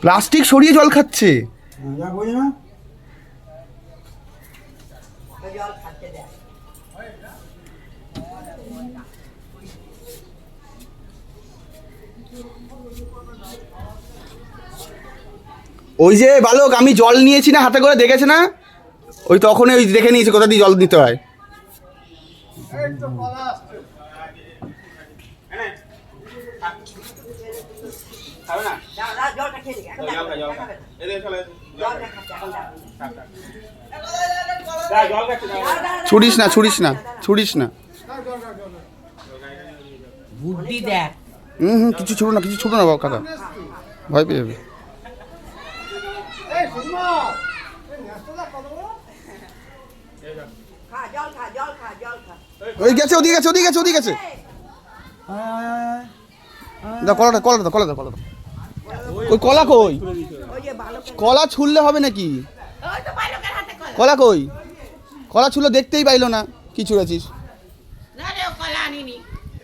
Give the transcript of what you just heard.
Plastic সরিয়ে জল খাচ্ছে। ওই যে বালক, আমি জল নিয়েছি না হাতে করে, দেখেছে না? ওই তখনই ওই দেখে নিয়েছে কোথা দিয়ে জল দিতে হয়। ছুড়িস না, ছুড়িস না, ছুড়িস না। বুদ্ধি দেখ। কিছু ছুড়ো না, কিছু ছুড়ো না বাবা, কাকা ভয় পেয়ে যাবে। ওই গেছে, ওদিকে গেছে, ওদিকে গেছে, ওদিকে গেছে। দাও কলাটা, কলাটা দাও, কলা দাও, কলা দাও। ওই কলা কই? কলা ছুললে হবে নাকি? কলা কই? কলা ছুলে দেখতেই পাইলো না কি ছুঁড়েছিস। না রে, কলা আনিনি।